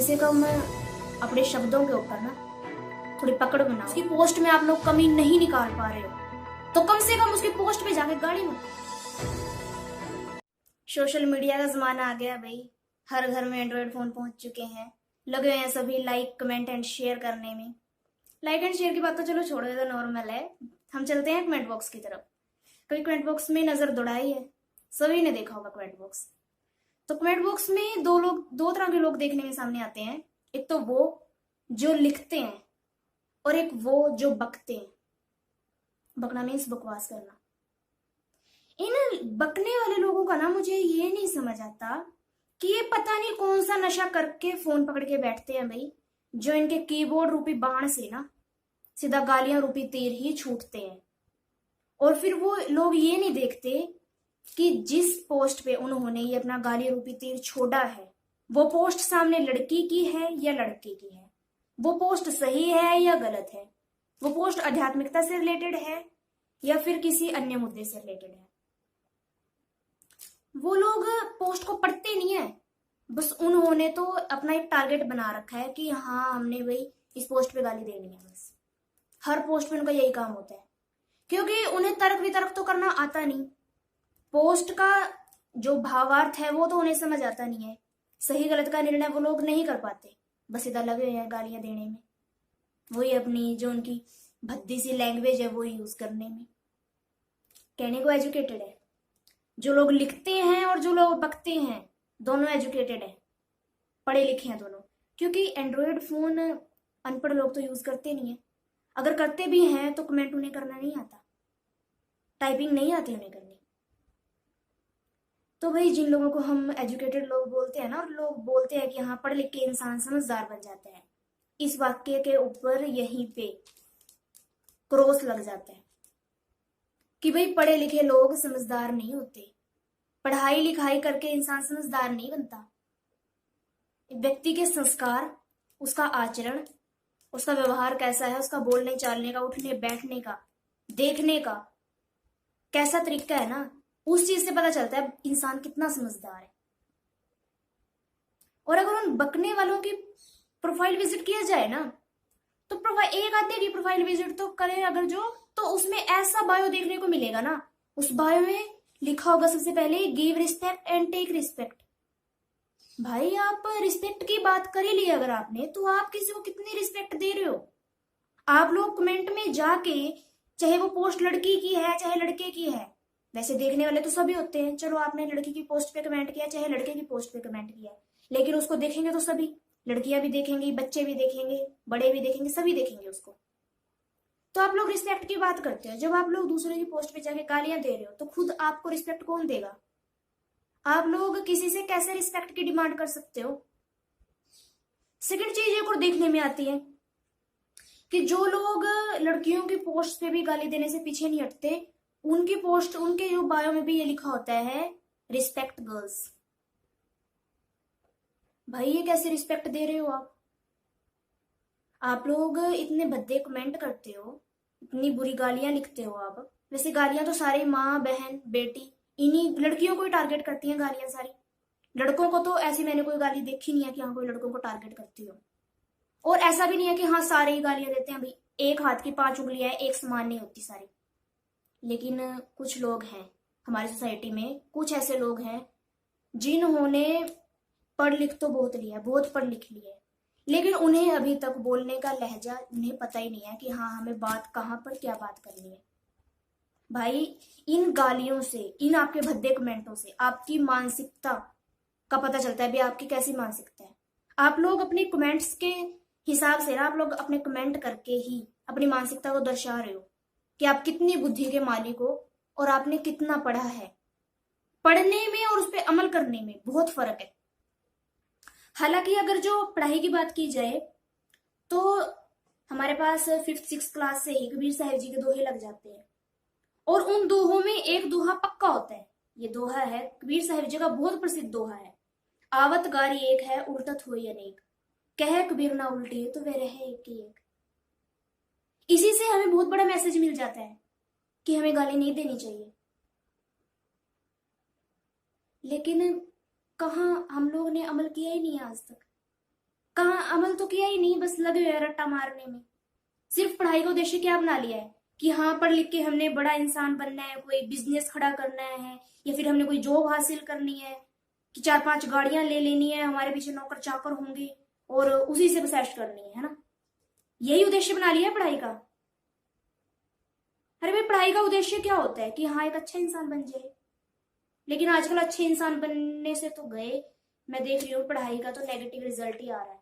से कम अपने शब्दों के ऊपर ना थोड़ी पकड़ बनाओ। उसकी पोस्ट में आप लोग कमी नहीं निकाल पा रहे हो तो कम से कम उसकी पोस्ट पे जाके गाली मत। सोशल मीडिया का जमाना आ गया भाई, हर घर में एंड्रॉयड फोन पहुंच चुके हैं, लगे हुए हैं सभी लाइक कमेंट एंड शेयर करने में। लाइक एंड शेयर की बात तो चलो छोड़ो, ये तो नॉर्मल है। हम चलते हैं कमेंट बॉक्स की तरफ। कभी कमेंट बॉक्स में नजर दौड़ाई है? सभी ने देखा होगा कमेंट बॉक्स। तो कमेंट बॉक्स में दो तरह के लोग देखने में सामने आते हैं। एक तो वो जो लिखते हैं और एक वो जो बकते हैं। बकना मीन्स बकवास करना। इन बकने वाले लोगों का ना मुझे ये नहीं समझ आता कि ये पता नहीं कौन सा नशा करके फोन पकड़ के बैठते हैं भाई, जो इनके कीबोर्ड रूपी बाण से ना सीधा गालियां रूपी तीर ही छूटते हैं। और फिर वो लोग ये नहीं देखते कि जिस पोस्ट पे उन्होंने ये अपना गाली रूपी तीर छोड़ा है वो पोस्ट सामने लड़की की है या लड़के की है, वो पोस्ट सही है या गलत है, वो पोस्ट आध्यात्मिकता से रिलेटेड है या फिर किसी अन्य मुद्दे से रिलेटेड है। वो लोग पोस्ट को पढ़ते नहीं है, बस उन्होंने तो अपना एक टारगेट बना रखा है कि हाँ हमने भाई इस पोस्ट पे गाली देनी है। बस हर पोस्ट पे उनका यही काम होता है, क्योंकि उन्हें तर्क वितर्क तो करना आता नहीं। पोस्ट का जो भावार्थ है वो तो उन्हें समझ आता नहीं है। सही गलत का निर्णय वो लोग नहीं कर पाते, बस इधर लगे हुए हैं गालियां देने में, वही अपनी जो उनकी भद्दी सी लैंग्वेज है वो यूज करने में। कहने को एजुकेटेड है, जो लोग लिखते हैं और जो लोग बकते हैं दोनों एजुकेटेड है, पढ़े लिखे हैं दोनों। क्योंकि एंड्रॉयड फोन अनपढ़ लोग तो यूज करते नहीं है, अगर करते भी हैं तो कमेंट उन्हें करना नहीं आता, टाइपिंग नहीं आती उन्हें करनी। तो भाई जिन लोगों को हम एजुकेटेड लोग बोलते हैं ना, और लोग बोलते हैं कि हाँ पढ़ लिख के इंसान समझदार बन जाता है, इस वाक्य के ऊपर यहीं पे क्रॉस लग जाता है कि भाई पढ़े लिखे लोग समझदार नहीं होते, पढ़ाई लिखाई करके इंसान समझदार नहीं बनता। व्यक्ति के संस्कार, उसका आचरण, उसका व्यवहार कैसा है, उसका बोलने चालने का, उठने बैठने का, देखने का कैसा तरीका है ना, उस चीज से पता चलता है इंसान कितना समझदार है। और अगर उन बकने वालों की प्रोफाइल विजिट किया जाए ना, तो प्रोफाइल एक आधे की प्रोफाइल विजिट तो करें अगर जो, तो उसमें ऐसा बायो देखने को मिलेगा ना, उस बायो में लिखा होगा सबसे पहले give respect and take respect. भाई आप रिस्पेक्ट की बात कर ही ली अगर आपने, तो आप किसी को कितनी रिस्पेक्ट दे रहे हो? आप लोग कमेंट में जाके, चाहे वो पोस्ट लड़की की है चाहे लड़के की है, वैसे देखने वाले तो सभी होते हैं, चलो आपने लड़की की पोस्ट पे कमेंट किया चाहे लड़के की पोस्ट पे कमेंट किया, लेकिन उसको देखेंगे तो सभी, लड़कियां भी देखेंगी, बच्चे भी देखेंगे, बड़े भी देखेंगे, सभी देखेंगे उसको। तो आप लोग रिस्पेक्ट की बात करते हो, जब आप लोग दूसरे की पोस्ट पे जाके गालियां दे रहे हो तो खुद आपको रिस्पेक्ट कौन देगा? आप लोग किसी से कैसे रिस्पेक्ट की डिमांड कर सकते हो? सेकंड चीज एक और देखने में आती है कि जो लोग लड़कियों की पोस्ट पे भी गाली देने से पीछे नहीं हटते, उनकी पोस्ट, उनके जो बायो में भी ये लिखा होता है रिस्पेक्ट गर्ल्स। भाई ये कैसे रिस्पेक्ट दे रहे हो आप लोग इतने भद्दे कमेंट करते हो, इतनी बुरी गालियां लिखते हो आप। वैसे गालियां तो सारी माँ बहन बेटी इन्हीं लड़कियों को ही टारगेट करती हैं गालियां सारी, लड़कों को तो ऐसी मैंने कोई गाली देखी नहीं है कि हाँ कोई लड़कों को टारगेट करती हो। और ऐसा भी नहीं है कि हाँ सारे ही गालियां देते हैं भाई, एक हाथ की 5 उंगलियां एक समान नहीं होती सारी। लेकिन कुछ लोग हैं हमारी सोसाइटी में, कुछ ऐसे लोग हैं जिन्होंने पढ़ लिख तो बहुत लिया, बहुत पढ़ लिख लिया, लेकिन उन्हें अभी तक बोलने का लहजा उन्हें पता ही नहीं है कि हाँ हमें बात कहाँ पर क्या बात करनी है। भाई इन गालियों से, इन आपके भद्दे कमेंटों से आपकी मानसिकता का पता चलता है भी आपकी कैसी मानसिकता है। आप लोग अपने कमेंट्स के हिसाब से ना, आप लोग अपने कमेंट करके ही अपनी मानसिकता को दर्शा रहे हो कि आप कितनी बुद्धि के मालिक हो और आपने कितना पढ़ा है। पढ़ने में और उस पर अमल करने में बहुत फर्क है। हालांकि अगर जो पढ़ाई की बात की जाए तो हमारे पास 5th-6th क्लास से ही कबीर साहिब जी के दोहे लग जाते हैं, और उन दोहों में एक दोहा पक्का होता है। ये दोहा है कबीर साहिब जी का बहुत प्रसिद्ध दोहा है, आवत गारी एक है उल्टत होई अनेक, कह कबीर ना उल्टी तो वे रहे एक ही एक। इसी से हमें बहुत बड़ा मैसेज मिल जाता है कि हमें गाली नहीं देनी चाहिए। लेकिन कहाँ हम लोग ने अमल किया ही नहीं आज तक। कहाँ अमल तो किया ही नहीं, बस लगे हुए हैं रट्टा मारने में। सिर्फ पढ़ाई का उद्देश्य क्या बना लिया है कि हाँ पढ़ लिख के हमने बड़ा इंसान बनना है, कोई बिजनेस खड़ा करना है, या फिर हमने कोई जॉब हासिल करनी है, कि 4-5 गाड़ियां ले लेनी है, हमारे पीछे नौकर चाकर होंगे और उसी से बस ऐश करनी है ना। यही उद्देश्य बना लिया है पढ़ाई का। अरे भाई पढ़ाई का उद्देश्य क्या होता है कि हाँ एक अच्छा इंसान बन जाए। लेकिन आजकल अच्छे इंसान बनने से तो गए, मैं देख रही हूँ पढ़ाई का तो नेगेटिव रिजल्ट ही आ रहा है।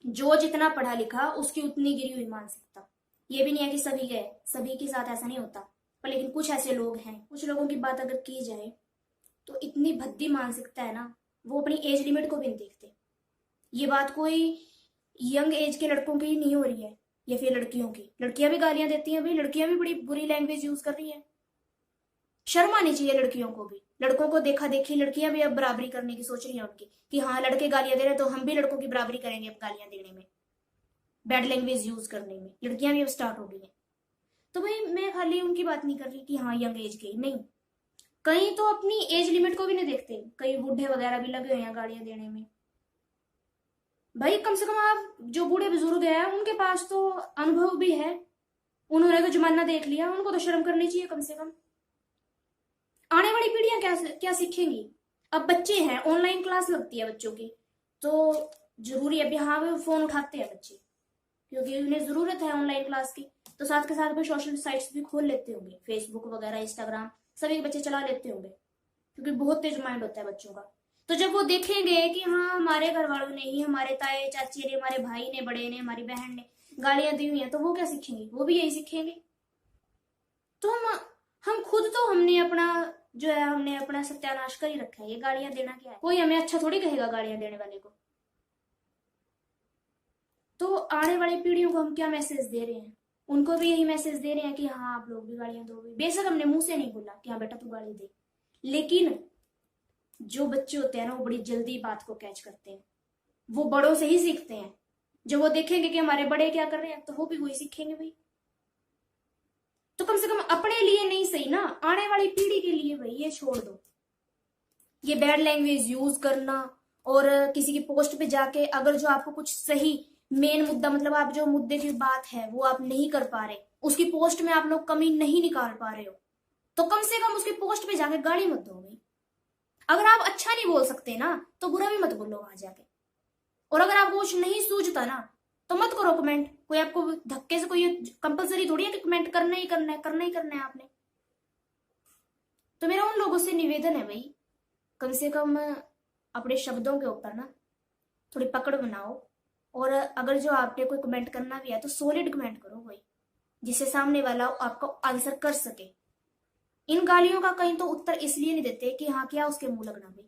जो जितना पढ़ा लिखा उसकी उतनी गिरी हुई मानसिकता। ये भी नहीं है कि सभी के साथ ऐसा नहीं होता, पर लेकिन कुछ ऐसे लोग हैं, कुछ लोगों की बात अगर की जाए तो इतनी भद्दी मानसिकता है ना, वो अपनी एज लिमिट को भी नहीं देखते। ये बात कोई यंग एज के लड़कों की नहीं हो रही है या फिर लड़कियों की। लड़कियां भी गालियां देती हैं भाई, लड़कियां भी बड़ी बुरी लैंग्वेज यूज कर रही है। शर्म आनी चाहिए लड़कियों को भी। लड़कों को देखा देखी लड़कियां भी अब बराबरी करने की सोच रही हैं उनकी, कि हाँ लड़के गालियां दे रहे हैं तो हम भी लड़कों की बराबरी करेंगे अब गालियां देने में, बैड लैंग्वेज यूज करने में। लड़कियां भी अब स्टार्ट हो गई हैं। तो भाई मैं खाली उनकी बात नहीं कर रही कि हाँ यंग एज के नहीं, कई तो अपनी एज लिमिट को भी नहीं देखते। कई बूढ़े वगैरह भी लगे हुए हैं गालियां देने में। भाई कम से कम आप जो बूढ़े बुजुर्ग हैं उनके पास तो अनुभव भी है, उन्होंने तो जमाना देख लिया, उनको तो शर्म करनी चाहिए कम से कम। आने वाली पीढ़ियां क्या क्या सीखेंगी। अब बच्चे हैं, ऑनलाइन क्लास लगती है बच्चों की, तो जरूरी है अभी हाँ वो फोन उठाते हैं बच्चे, क्योंकि उन्हें जरूरत है ऑनलाइन क्लास की। तो साथ के साथ भी सोशल साइट्स भी खोल लेते होंगे, फेसबुक वगैरह इंस्टाग्राम सभी बच्चे चला लेते होंगे, क्योंकि बहुत तेज माइंड होता है बच्चों का। तो जब वो देखेंगे कि हाँ हमारे घर वालों ने ही, हमारे ताए चाची ने, हमारे भाई ने, बड़े ने, हमारी बहन ने गालियां दी हुई हैं, तो वो क्या सीखेंगे, वो भी यही सीखेंगे। तो हम खुद तो हमने अपना जो है हमने अपना सत्यानाश कर ही रखा है। ये गालियां देना क्या है, कोई हमें अच्छा थोड़ी कहेगा गालियां देने वाले को। तो आने वाली पीढ़ियों को हम क्या मैसेज दे रहे हैं, उनको भी यही मैसेज दे रहे हैं कि हाँ आप लोग भी गालियां दोगे। बेशक हमने मुंह से नहीं बोला कि हाँ बेटा तू गाली दे, लेकिन जो बच्चे होते हैं ना वो बड़ी जल्दी बात को कैच करते हैं, वो बड़ों से ही सीखते हैं। जब वो देखेंगे कि हमारे बड़े क्या कर रहे हैं तो वो भी वही सीखेंगे भाई। तो कम से कम अपने लिए नहीं सही ना, आने वाली पीढ़ी के लिए भाई ये छोड़ दो, ये बैड लैंग्वेज यूज करना। और किसी की पोस्ट पे जाके अगर जो आपको कुछ सही मेन मुद्दा, मतलब आप जो मुद्दे की बात है वो आप नहीं कर पा रहे, उसकी पोस्ट में आप लोग कमी नहीं निकाल पा रहे हो, तो कम से कम उसकी पोस्ट पे जाके गाली मत दो भाई। अगर आप अच्छा नहीं बोल सकते ना तो बुरा भी मत बोलो वहां जाके। और अगर आपको कुछ नहीं सूझता ना तो मत करो कमेंट। कोई आपको धक्के से, कोई कंपलसरी थोड़ी है कि कमेंट करना ही करना है, करना ही करना है आपने। तो मेरा उन लोगों से निवेदन है भाई, कम से कम अपने शब्दों के ऊपर ना थोड़ी पकड़ बनाओ। और अगर जो आपने कोई कमेंट करना भी है तो सॉलिड कमेंट करो भाई, जिससे सामने वाला आपको आंसर कर सके। इन गालियों का कहीं तो उत्तर इसलिए नहीं देते कि हाँ क्या उसके मुंह लगना भाई।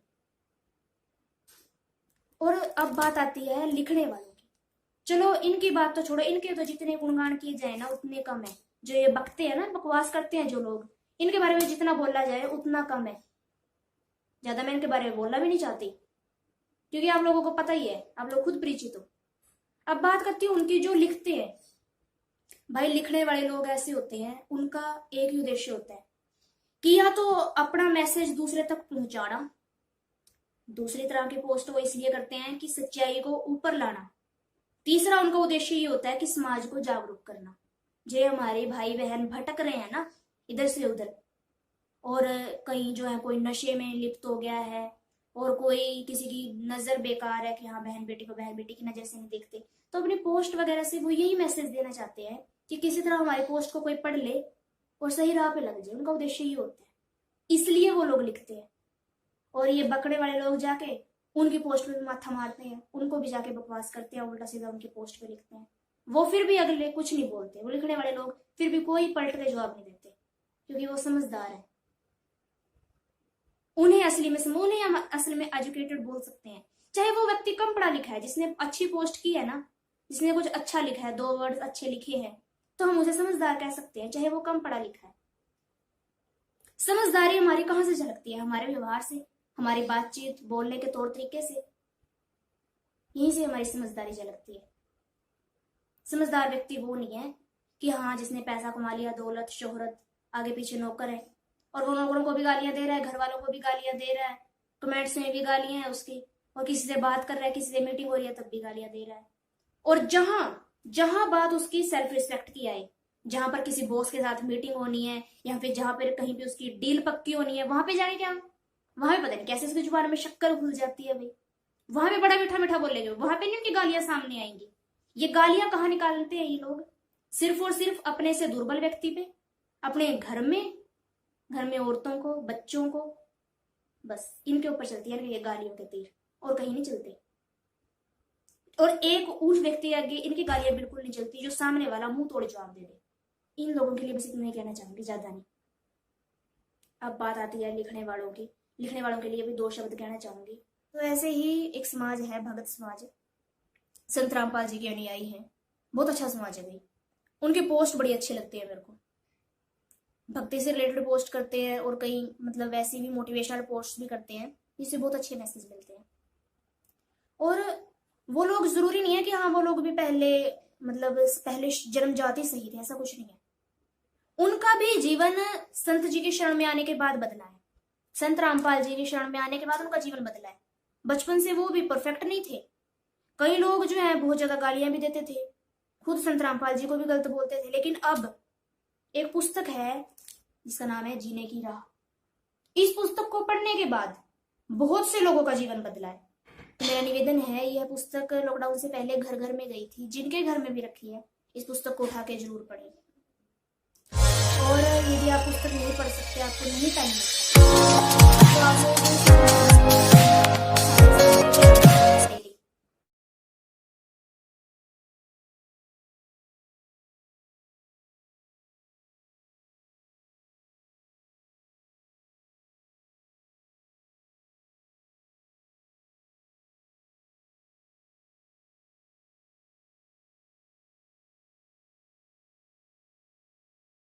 और अब बात आती है लिखने वालों की। चलो इनकी बात तो छोड़ो, इनके तो जितने गुणगान किए जाए ना उतने कम है। जो ये बकते हैं ना, बकवास करते हैं जो लोग, इनके बारे में जितना बोला जाए उतना कम है। ज्यादा मैं इनके बारे में बोलना भी नहीं चाहती, क्योंकि आप लोगों को पता ही है, आप लोग खुद परिचित हो। अब बात करती हूँ उनकी जो लिखते हैं। भाई लिखने वाले लोग ऐसे होते हैं, उनका एक ही उद्देश्य होता है कि या तो अपना मैसेज दूसरे तक पहुंचाना, दूसरी तरह की पोस्ट वो इसलिए करते हैं कि सच्चाई को ऊपर लाना। तीसरा उनका उद्देश्य ये होता है कि समाज को जागरूक करना। जो हमारे भाई बहन भटक रहे हैं ना इधर से उधर, और कहीं जो है कोई नशे में लिप्त हो गया है, और कोई किसी की नजर बेकार है कि हाँ बहन बेटी को बहन बेटी की नजर से नहीं देखते, तो अपनी पोस्ट वगैरह से वो यही मैसेज देना चाहते हैं कि किसी तरह हमारी पोस्ट को कोई पढ़ ले और सही राह पे लग जाए। उनका उद्देश्य ये होता है, इसलिए वो लोग लिखते हैं। और ये बकने वाले लोग जाके उनकी पोस्ट पे भी माथा मारते हैं, उनको भी जाके बकवास करते हैं, उल्टा सीधा उनकी पोस्ट पे लिखते हैं। वो फिर भी अगले कुछ नहीं बोलते, वो लिखने वाले लोग फिर भी कोई पलट के जवाब नहीं देते, क्योंकि वो समझदार है। उन्हें हम असल में एजुकेटेड बोल सकते हैं। चाहे वो व्यक्ति कम पढ़ा लिखा है, जिसने अच्छी पोस्ट की है ना, जिसने कुछ अच्छा लिखा है, 2 वर्ड अच्छे लिखे हैं, तो हम उसे समझदार कह सकते हैं, चाहे वो कम पढ़ा लिखा है। समझदारी हमारी कहाँ से झलकती है? हमारे व्यवहार से, हमारी बातचीत, बोलने के तौर तरीके से, यहीं से हमारी समझदारी झलकती है। समझदार व्यक्ति वो नहीं है कि हाँ जिसने पैसा कमा लिया, दौलत शोहरत, आगे पीछे नौकर है, और वो नौकरों को भी गालियां दे रहा है, घर वालों को भी गालियां दे रहा है, कमेंट्स में भी गालियां हैं उसकी, और किसी से बात कर रहा है, किसी से मीटिंग हो रही है, तब भी गालियां दे रहा है। और जहां जहां बात उसकी सेल्फ रिस्पेक्ट की आए, जहां पर किसी बॉस के साथ मीटिंग होनी है या फिर जहां पर कहीं पे उसकी डील पक्की होनी है, वहां पे जाने क्या, वहां पे पता नहीं कैसे उसकी जुबान में शक्कर घुल जाती है भाई, वहां पे बड़ा मीठा मीठा बोलेंगे, वहां पे नहीं उनकी गालियां सामने आएंगी। ये गालियां कहाँ निकालते हैं ये लोग? सिर्फ और सिर्फ अपने से दुर्बल व्यक्ति पे, अपने घर में औरतों को, बच्चों को, बस इनके ऊपर चलती है ये गालियों के तीर, और कहीं नहीं चलते। और एक उस व्यक्ति आगे इनकी गालियां बिल्कुल नहीं चलती जो सामने वाला मुंह तोड़ जवाब दे दे। इन लोगों के लिए बस इतना ही कहना चाहूंगी, ज्यादा नहीं। अब बात आती है लिखने वालों की। लिखने वालों के लिए भी 2 शब्द कहना चाहूंगी। तो ऐसे ही एक समाज है, भगत समाज, संत रामपाल जी के अनुयायी हैं। बहुत अच्छा समाज है भाई, उनके पोस्ट बड़ी अच्छे लगते हैं मेरे को। भक्ति से रिलेटेड पोस्ट करते हैं और कई मतलब वैसे भी मोटिवेशनल पोस्ट भी करते हैं, जिससे बहुत अच्छे मैसेज मिलते हैं। और वो लोग जरूरी नहीं है कि हाँ वो लोग भी पहले जन्म जाति सही थे, ऐसा कुछ नहीं है। उनका भी जीवन संत जी के शरण में आने के बाद बदला है। संत रामपाल जी के शरण में आने के बाद उनका जीवन बदला है। बचपन से वो भी परफेक्ट नहीं थे। कई लोग जो है बहुत ज्यादा गालियां भी देते थे, खुद संत रामपाल जी को भी गलत बोलते थे। लेकिन अब एक पुस्तक है जिसका नाम है जीने की राह। इस पुस्तक को पढ़ने के बाद बहुत से लोगों का जीवन बदला है। तो मेरा निवेदन है, यह पुस्तक लॉकडाउन से पहले घर घर में गई थी, जिनके घर में भी रखी है, इस पुस्तक को उठा के जरूर पढ़ें। और यदि आप पुस्तक नहीं पढ़ सकते, आपको नहीं टाइम मिलता, तो आप